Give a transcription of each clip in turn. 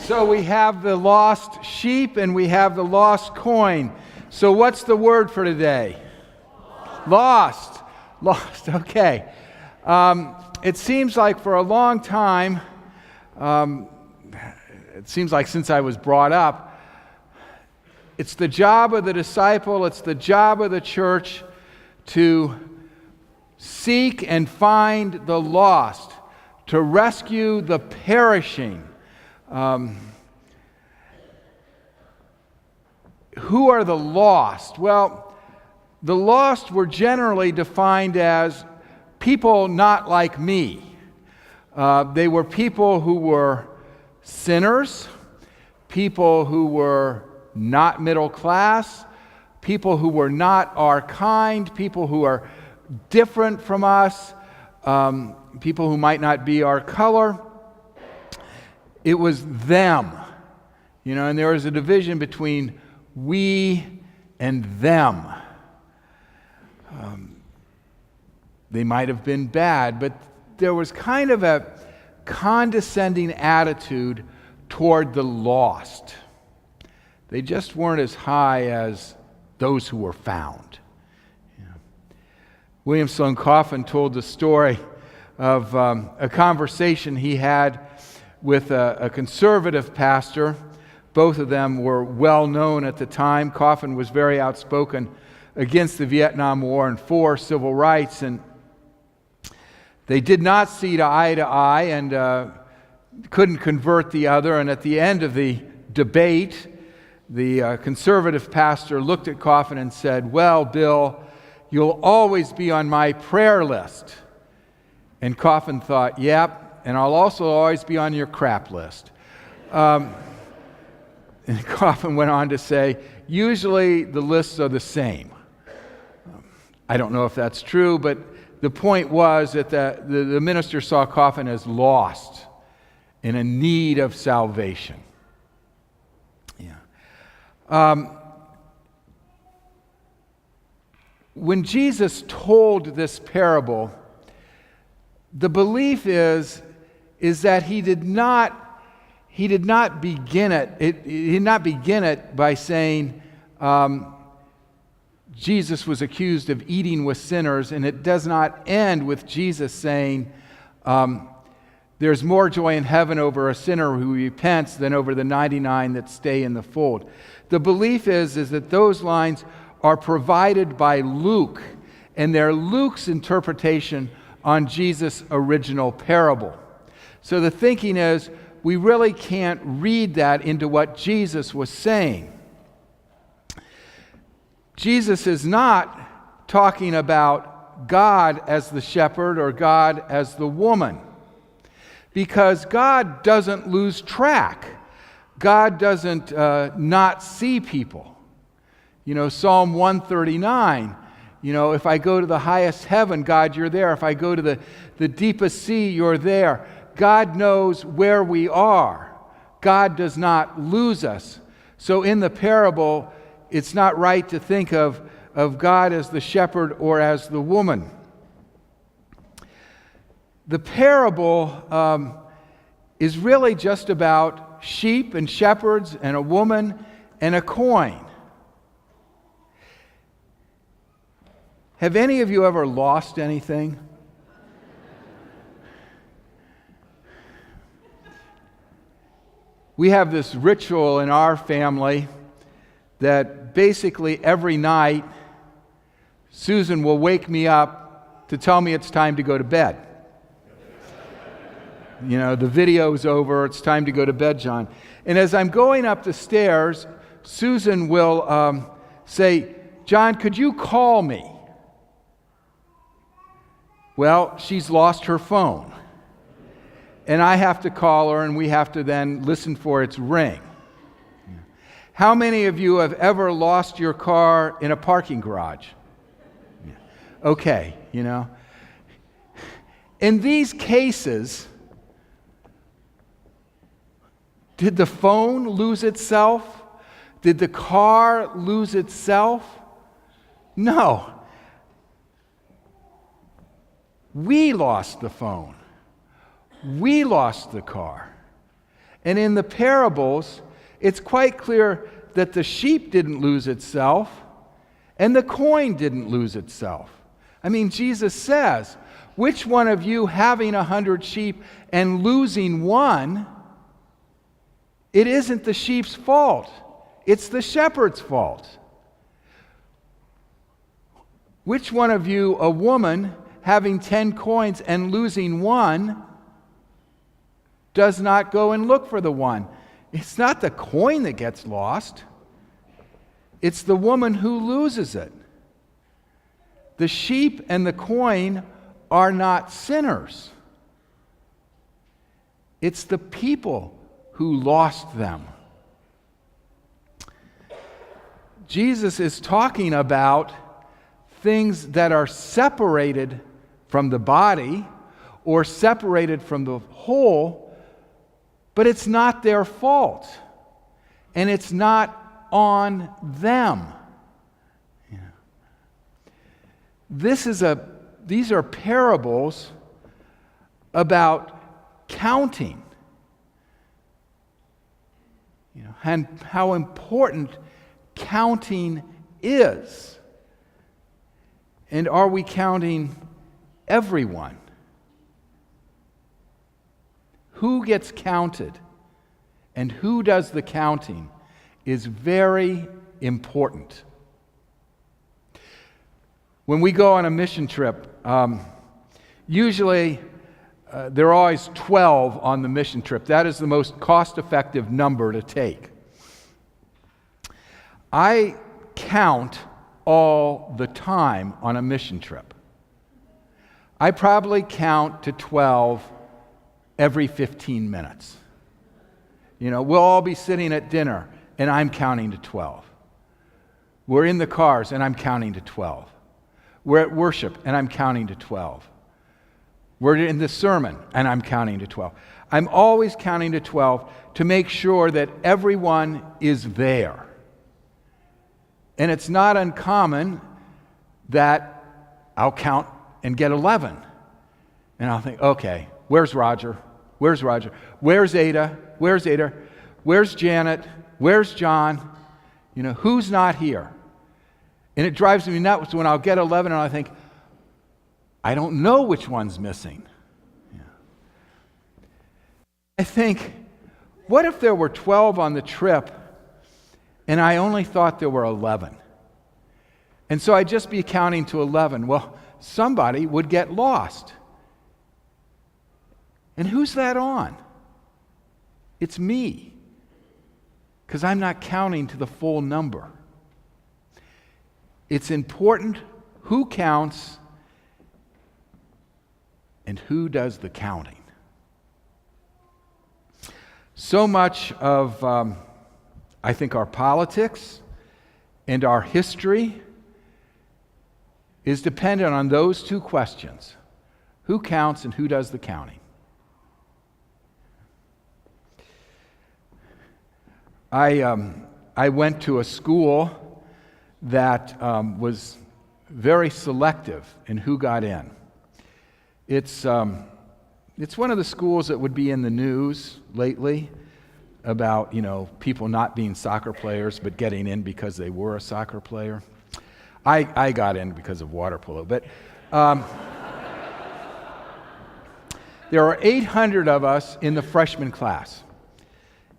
So we have the lost sheep and we have the lost coin. So what's the word for today? Lost. Lost, okay. It seems like for a long time, it seems like since I was brought up, it's the job of the disciple, it's the job of the church to seek and find the lost, to rescue the perishing. Who are the lost? Well, the lost were generally defined as people not like me. They were people who were sinners, people who were not middle class, people who were not our kind, people who are different from us, people who might not be our color. It was them, and there was a division between we and them. They might have been bad, but there was kind of a condescending attitude toward the lost. They just weren't as high as those who were found. William Sloane Coffin told the story of a conversation he had with a conservative pastor. Both of them were well known at the time. Coffin was very outspoken against the Vietnam War and for civil rights, and they did not see eye to eye and couldn't convert the other. And at the end of the debate, the conservative pastor looked at Coffin and said, "Well, Bill, you'll always be on my prayer list." And Coffin thought, "Yep, and I'll also always be on your crap list." And Coffin went on to say, "Usually the lists are the same." I don't know if that's true, but the point was that the minister saw Coffin as lost, in a need of salvation. When Jesus told this parable, the belief is that he did not begin it by saying Jesus was accused of eating with sinners, and it does not end with Jesus saying there's more joy in heaven over a sinner who repents than over the 99 that stay in the fold. The belief is that those lines are provided by Luke, and they're Luke's interpretation on Jesus' original parable. So the thinking is, we really can't read that into what Jesus was saying. Jesus is not talking about God as the shepherd or God as the woman, because God doesn't lose track. God doesn't not see people. Psalm 139, if I go to the highest heaven, God, you're there. If I go to the deepest sea, you're there. God knows where we are. God does not lose us. So in the parable, it's not right to think of God as the shepherd or as the woman. The parable is really just about sheep and shepherds and a woman and a coin. Have any of you ever lost anything? We have this ritual in our family that basically every night Susan will wake me up to tell me it's time to go to bed. The video's over, it's time to go to bed, John. And as I'm going up the stairs, Susan will say, "John, could you call me?" Well, she's lost her phone. And I have to call her, and we have to then listen for its ring. How many of you have ever lost your car in a parking garage? Okay, In these cases, did the phone lose itself? Did the car lose itself? No. We lost the phone. We lost the car. And in the parables, it's quite clear that the sheep didn't lose itself and the coin didn't lose itself. I mean, Jesus says, which one of you having 100 sheep and losing one, it isn't the sheep's fault. It's the shepherd's fault. Which one of you, a woman having 10 coins and losing one, does not go and look for the one? It's not the coin that gets lost. It's the woman who loses it. The sheep and the coin are not sinners. It's the people who lost them. Jesus is talking about things that are separated from the body or separated from the whole, but it's not their fault, and it's not on them. These are parables about counting, and how important counting is. And are we counting everyone? Who gets counted and who does the counting is very important. When we go on a mission trip, usually there are always 12 on the mission trip. That is the most cost-effective number to take. I count all the time on a mission trip. I probably count to 12 every 15 minutes. We'll all be sitting at dinner, and I'm counting to 12. We're in the cars, and I'm counting to 12. We're at worship, and I'm counting to 12. We're in the sermon, and I'm counting to 12. I'm always counting to 12 to make sure that everyone is there. And it's not uncommon that I'll count and get 11. And I'll think, okay, where's Roger? Where's Roger? Where's Ada? Where's Ada? Where's Janet? Where's John? Who's not here? And it drives me nuts when I'll get 11 and I think, I don't know which one's missing. I think, what if there were 12 on the trip and I only thought there were 11? And so I'd just be counting to 11. Well, somebody would get lost. And who's that on? It's me, because I'm not counting to the full number. It's important who counts and who does the counting. So much of, I think, our politics and our history is dependent on those two questions: who counts and who does the counting. I went to a school that was very selective in who got in. It's one of the schools that would be in the news lately about, people not being soccer players but getting in because they were a soccer player. I got in because of water polo, but there are 800 of us in the freshman class.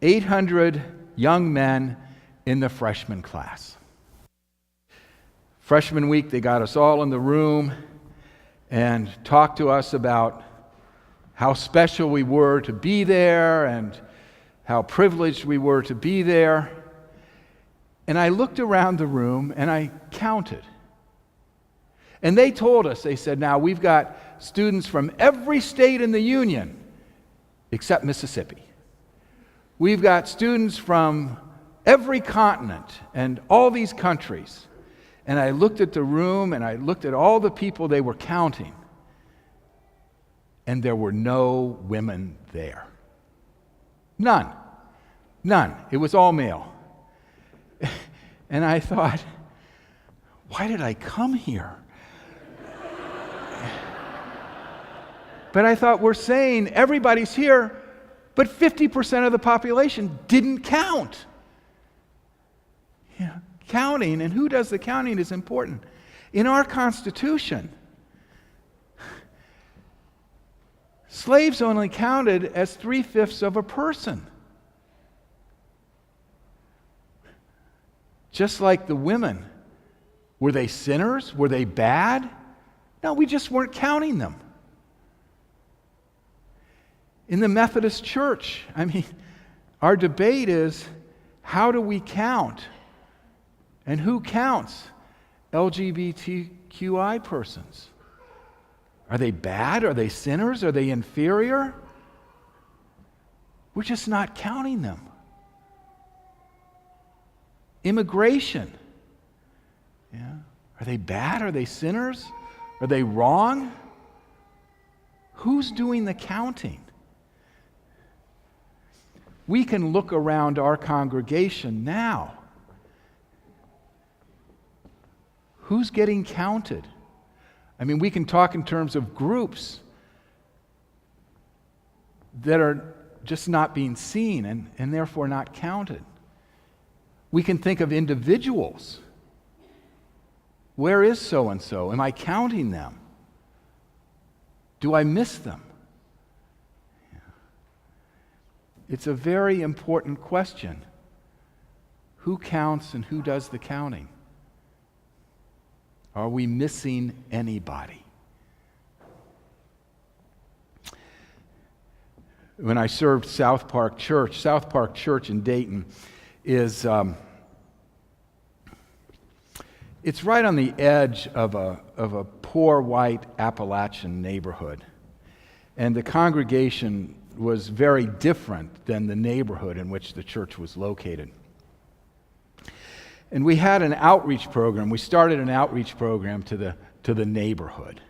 800 young men in the freshman class. Freshman week, they got us all in the room and talked to us about how special we were to be there and how privileged we were to be there. And I looked around the room and I counted. And they told us, they said, now we've got students from every state in the Union except Mississippi. We've got students from every continent and all these countries. And I looked at the room and I looked at all the people they were counting. And there were no women there. None. It was all male. And I thought, why did I come here? But I thought, we're saying everybody's here, But 50% of the population didn't count. Yeah, counting, and who does the counting is important. In our Constitution, slaves only counted as 3/5 of a person. Just like the women. Were they sinners? Were they bad? No, we just weren't counting them. In the Methodist Church, our debate is, how do we count? And who counts LGBTQI persons? Are they bad? Are they sinners? Are they inferior? We're just not counting them. Immigration. Yeah. Are they bad? Are they sinners? Are they wrong? Who's doing the counting? We can look around our congregation now. Who's getting counted? We can talk in terms of groups that are just not being seen and therefore not counted. We can think of individuals. Where is so-and-so? Am I counting them? Do I miss them? It's a very important question. Who counts and who does the counting? Are we missing anybody? When I served South Park Church in Dayton is it's right on the edge of a poor white Appalachian neighborhood. And the congregation was very different than the neighborhood in which the church was located. And we had an outreach program. We started an outreach program to the neighborhood.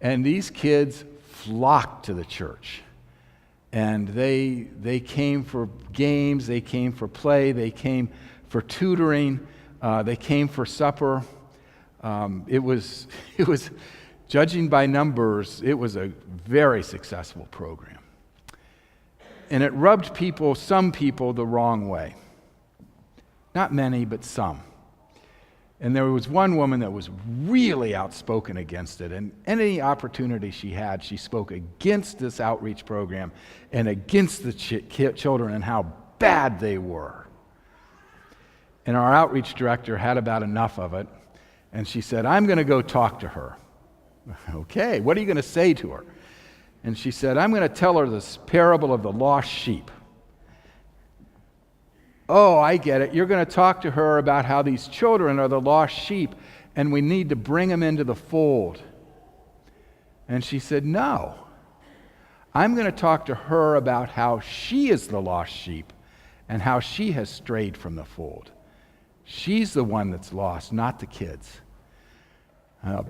And these kids flocked to the church. And they came for games, they came for play, they came for tutoring, they came for supper. It was, judging by numbers, it was a very successful program. And it rubbed some people the wrong way. Not many, but some. And there was one woman that was really outspoken against it. And any opportunity she had, she spoke against this outreach program and against the children and how bad they were. And our outreach director had about enough of it. And she said, I'm going to go talk to her. Okay, what are you going to say to her? And she said, I'm going to tell her this parable of the lost sheep. Oh, I get it. You're going to talk to her about how these children are the lost sheep and we need to bring them into the fold. And she said, no. I'm going to talk to her about how she is the lost sheep and how she has strayed from the fold. She's the one that's lost, not the kids.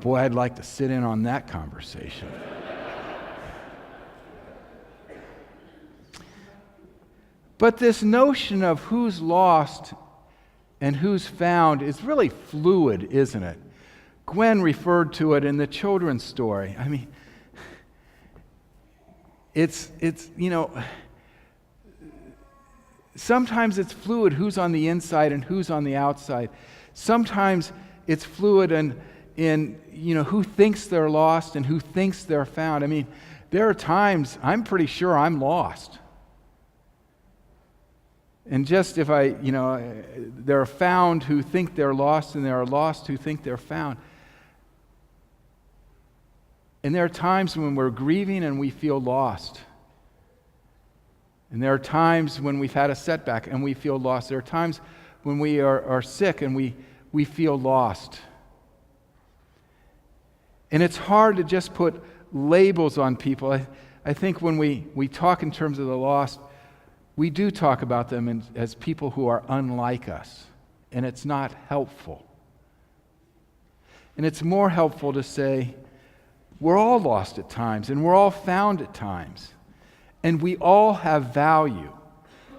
Boy, I'd like to sit in on that conversation. But this notion of who's lost and who's found is really fluid, isn't it? Gwen referred to it in the children's story. It's sometimes it's fluid who's on the inside and who's on the outside. Sometimes it's fluid in who thinks they're lost and who thinks they're found. There are times I'm pretty sure I'm lost. And just if there are found who think they're lost and there are lost who think they're found. And there are times when we're grieving and we feel lost. And there are times when we've had a setback and we feel lost. There are times when we are sick and we feel lost. And it's hard to just put labels on people. I think when we talk in terms of the lost, we do talk about them as people who are unlike us, and it's not helpful. And it's more helpful to say, we're all lost at times, and we're all found at times, and we all have value,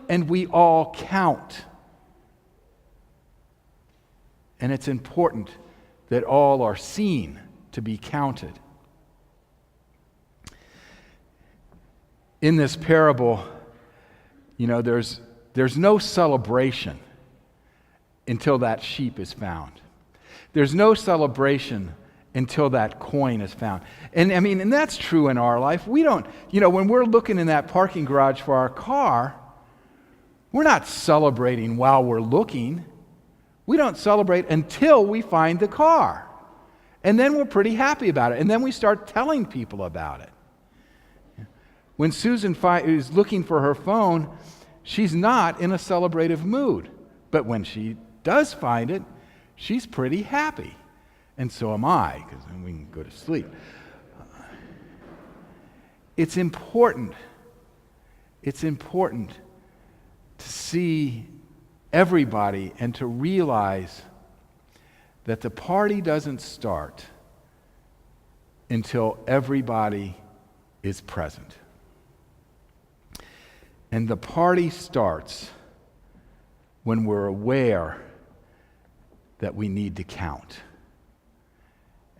and we all count. And it's important that all are seen to be counted. in this parable, there's no celebration until that sheep is found. There's no celebration until that coin is found. And that's true in our life. We don't, when we're looking in that parking garage for our car, we're not celebrating while we're looking. We don't celebrate until we find the car. And then we're pretty happy about it. And then we start telling people about it. When Susan is looking for her phone, she's not in a celebrative mood. But when she does find it, she's pretty happy. And so am I, because then we can go to sleep. It's important. It's important to see everybody and to realize that the party doesn't start until everybody is present. And the party starts when we're aware that we need to count.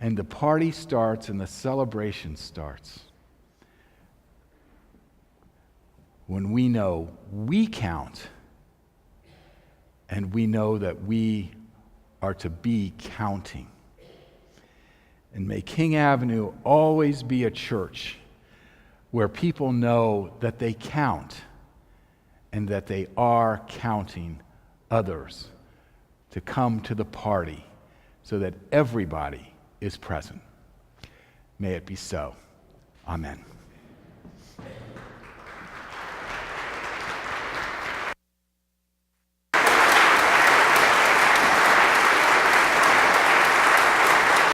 And the party starts and the celebration starts when we know we count and we know that we are to be counting. And may King Avenue always be a church where people know that they count and that they are counting others to come to the party so that everybody is present. May it be so. Amen.